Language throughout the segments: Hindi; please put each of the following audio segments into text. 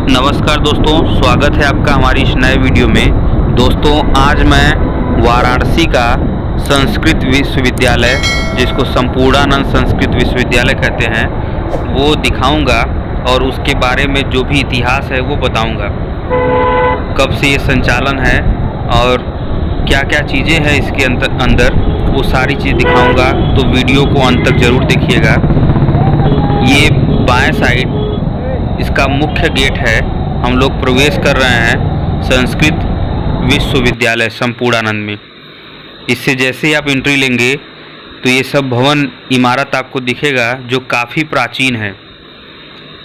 नमस्कार दोस्तों, स्वागत है आपका हमारी इस नए वीडियो में। दोस्तों, आज मैं वाराणसी का संस्कृत विश्वविद्यालय, जिसको संपूर्णानंद संस्कृत विश्वविद्यालय कहते हैं, वो दिखाऊंगा और उसके बारे में जो भी इतिहास है वो बताऊंगा। कब से ये संचालन है और क्या क्या चीज़ें हैं इसके अंदर वो सारी चीज़ दिखाऊंगा, तो वीडियो को अंत तक ज़रूर देखिएगा। ये बाएं साइड इसका मुख्य गेट है। हम लोग प्रवेश कर रहे हैं संस्कृत विश्वविद्यालय संपूर्णानंद में। इससे जैसे ही आप एंट्री लेंगे तो ये सब भवन इमारत आपको दिखेगा, जो काफ़ी प्राचीन है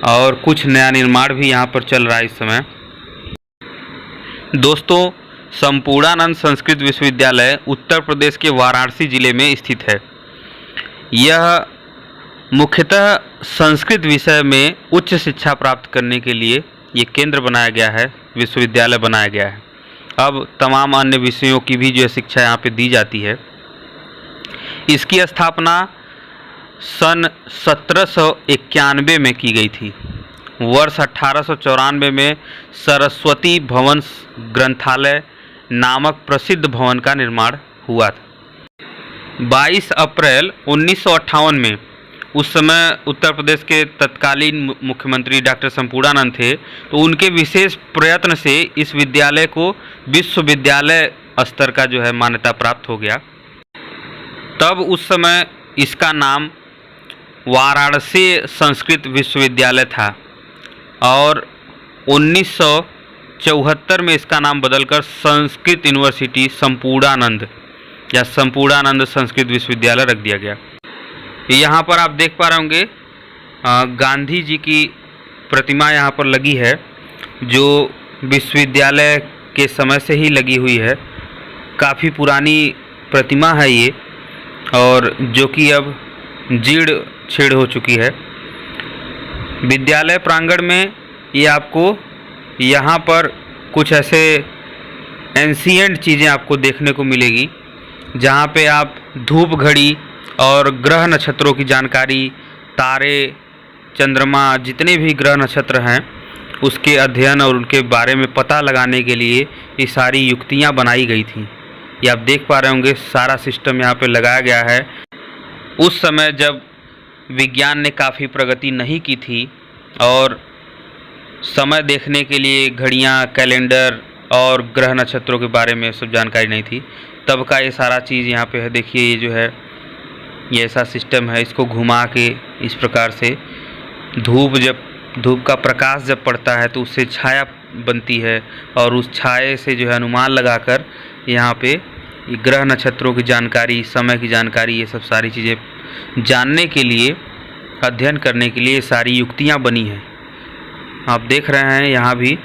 और कुछ नया निर्माण भी यहाँ पर चल रहा है इस समय। दोस्तों, संपूर्णानंद संस्कृत विश्वविद्यालय उत्तर प्रदेश के वाराणसी जिले में स्थित है। यह मुख्यतः संस्कृत विषय में उच्च शिक्षा प्राप्त करने के लिए ये केंद्र बनाया गया है, विश्वविद्यालय बनाया गया है। अब तमाम अन्य विषयों की भी जो शिक्षा यहाँ पे दी जाती है। इसकी स्थापना सन 1791 में की गई थी। वर्ष 1894 में सरस्वती भवन ग्रंथालय नामक प्रसिद्ध भवन का निर्माण हुआ था। 22 अप्रैल 1958 में, उस समय उत्तर प्रदेश के तत्कालीन मुख्यमंत्री डॉक्टर संपूर्णानंद थे, तो उनके विशेष प्रयत्न से इस विद्यालय को विश्वविद्यालय स्तर का जो है मान्यता प्राप्त हो गया। तब उस समय इसका नाम वाराणसी संस्कृत विश्वविद्यालय था और 1974 में इसका नाम बदलकर संस्कृत यूनिवर्सिटी संपूर्णानंद या संपूर्णानंद संस्कृत विश्वविद्यालय रख दिया गया। यहाँ पर आप देख पा रहे होंगे गांधी जी की प्रतिमा यहाँ पर लगी है, जो विश्वविद्यालय के समय से ही लगी हुई है। काफ़ी पुरानी प्रतिमा है ये, और जो कि अब जीर्ण छीर्ण हो चुकी है। विद्यालय प्रांगण में ये आपको यहाँ पर कुछ ऐसे एंशिएंट चीज़ें आपको देखने को मिलेगी, जहाँ पे आप धूप घड़ी और ग्रह नक्षत्रों की जानकारी, तारे, चंद्रमा, जितने भी ग्रह नक्षत्र हैं उसके अध्ययन और उनके बारे में पता लगाने के लिए ये सारी युक्तियाँ बनाई गई थी। ये आप देख पा रहे होंगे, सारा सिस्टम यहाँ पे लगाया गया है। उस समय जब विज्ञान ने काफ़ी प्रगति नहीं की थी और समय देखने के लिए घड़ियाँ, कैलेंडर और ग्रह नक्षत्रों के बारे में सब जानकारी नहीं थी, तब का ये सारा चीज़ यहाँ पे है। देखिए, ये जो है ये ऐसा सिस्टम है, इसको घुमा के इस प्रकार से धूप का प्रकाश जब पड़ता है तो उससे छाया बनती है, और उस छाये से जो है अनुमान लगाकर यहाँ पे ग्रह नक्षत्रों की जानकारी, समय की जानकारी, ये सब सारी चीज़ें जानने के लिए, अध्ययन करने के लिए सारी युक्तियाँ बनी हैं। आप देख रहे हैं यहाँ भी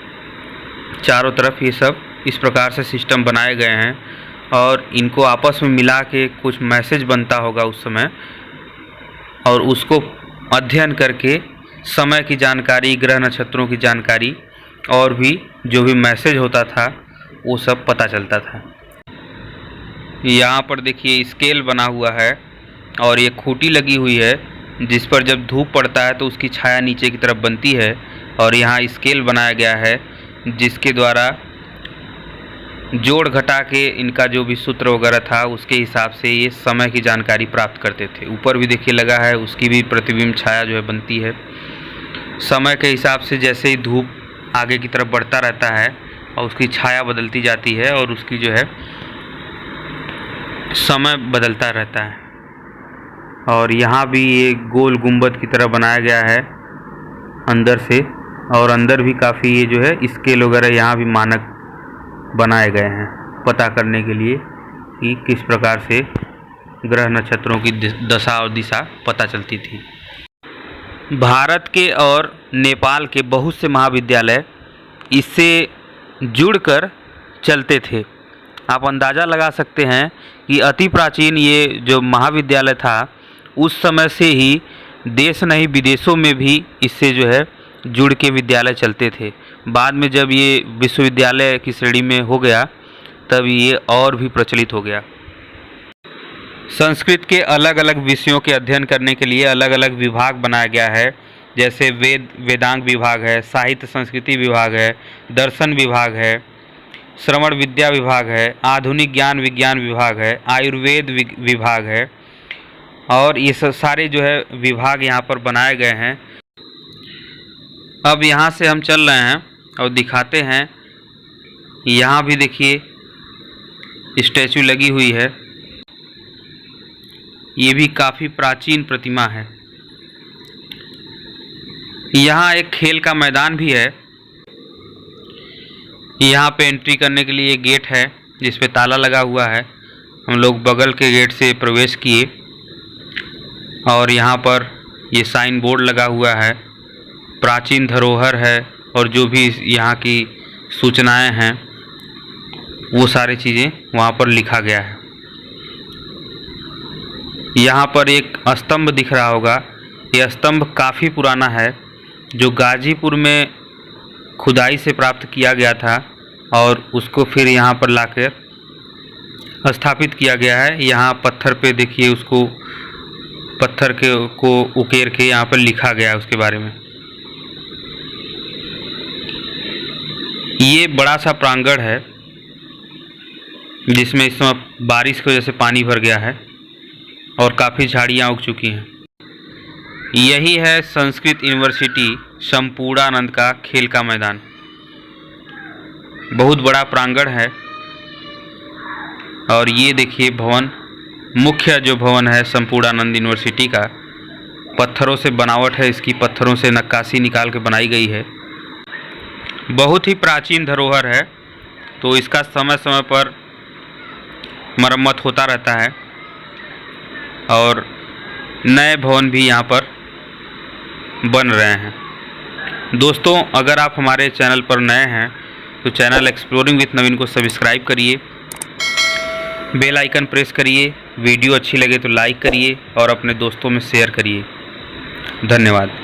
चारों तरफ ये सब इस प्रकार से सिस्टम बनाए गए हैं, और इनको आपस में मिला के कुछ मैसेज बनता होगा उस समय, और उसको अध्ययन करके समय की जानकारी, ग्रह नक्षत्रों की जानकारी और भी जो भी मैसेज होता था वो सब पता चलता था। यहाँ पर देखिए स्केल बना हुआ है और ये खूंटी लगी हुई है, जिस पर जब धूप पड़ता है तो उसकी छाया नीचे की तरफ बनती है, और यहाँ स्केल बनाया गया है जिसके द्वारा जोड़ घटा के इनका जो भी सूत्र वगैरह था उसके हिसाब से ये समय की जानकारी प्राप्त करते थे। ऊपर भी देखिए लगा है, उसकी भी प्रतिबिंब छाया जो है बनती है। समय के हिसाब से जैसे ही धूप आगे की तरफ बढ़ता रहता है और उसकी छाया बदलती जाती है और उसकी जो है समय बदलता रहता है। और यहाँ भी ये गोल गुंबद की तरह बनाया गया है अंदर से, और अंदर भी काफ़ी ये जो है स्केल वगैरह यहाँ भी मानक बनाए गए हैं पता करने के लिए कि किस प्रकार से ग्रह नक्षत्रों की दशा और दिशा पता चलती थी। भारत के और नेपाल के बहुत से महाविद्यालय इससे जुड़कर चलते थे। आप अंदाज़ा लगा सकते हैं कि अति प्राचीन ये जो महाविद्यालय था उस समय से ही देश नहीं विदेशों में भी इससे जो है जुड़ के विद्यालय चलते थे। बाद में जब ये विश्वविद्यालय की श्रेणी में हो गया तब ये और भी प्रचलित हो गया। संस्कृत के अलग अलग विषयों के अध्ययन करने के लिए अलग अलग विभाग बनाया गया है, जैसे वेदांग विभाग है, साहित्य संस्कृति विभाग है, दर्शन विभाग है, श्रवण विद्या विभाग है, आधुनिक ज्ञान विज्ञान विभाग है, आयुर्वेद विभाग है, और ये सारे जो है विभाग यहाँ पर बनाए गए हैं। अब यहाँ से हम चल रहे हैं और दिखाते हैं। यहाँ भी देखिए स्टैचू लगी हुई है, ये भी काफ़ी प्राचीन प्रतिमा है। यहाँ एक खेल का मैदान भी है। यहाँ पे एंट्री करने के लिए गेट है जिस पे ताला लगा हुआ है। हम लोग बगल के गेट से प्रवेश किए और यहाँ पर ये साइन बोर्ड लगा हुआ है, प्राचीन धरोहर है, और जो भी यहाँ की सूचनाएं हैं वो सारी चीज़ें वहाँ पर लिखा गया है। यहाँ पर एक स्तंभ दिख रहा होगा, ये स्तंभ काफ़ी पुराना है, जो गाजीपुर में खुदाई से प्राप्त किया गया था और उसको फिर यहाँ पर लाकर स्थापित किया गया है। यहाँ पत्थर पे देखिए, उसको पत्थर को उकेर के यहाँ पर लिखा गया है उसके बारे में। ये बड़ा सा प्रांगण है जिसमें इस समय बारिश की वजह से पानी भर गया है और काफ़ी झाड़ियाँ उग चुकी हैं। यही है संस्कृत यूनिवर्सिटी संपूर्णानंद का खेल का मैदान। बहुत बड़ा प्रांगण है। और ये देखिए भवन, मुख्य जो भवन है संपूर्णानंद यूनिवर्सिटी का, पत्थरों से बनावट है इसकी, पत्थरों से नक्काशी निकाल के बनाई गई है। बहुत ही प्राचीन धरोहर है, तो इसका समय समय पर मरम्मत होता रहता है और नए भवन भी यहाँ पर बन रहे हैं। दोस्तों, अगर आप हमारे चैनल पर नए हैं तो चैनल एक्सप्लोरिंग विथ नवीन को सब्सक्राइब करिए, बेल आइकन प्रेस करिए, वीडियो अच्छी लगे तो लाइक करिए और अपने दोस्तों में शेयर करिए। धन्यवाद।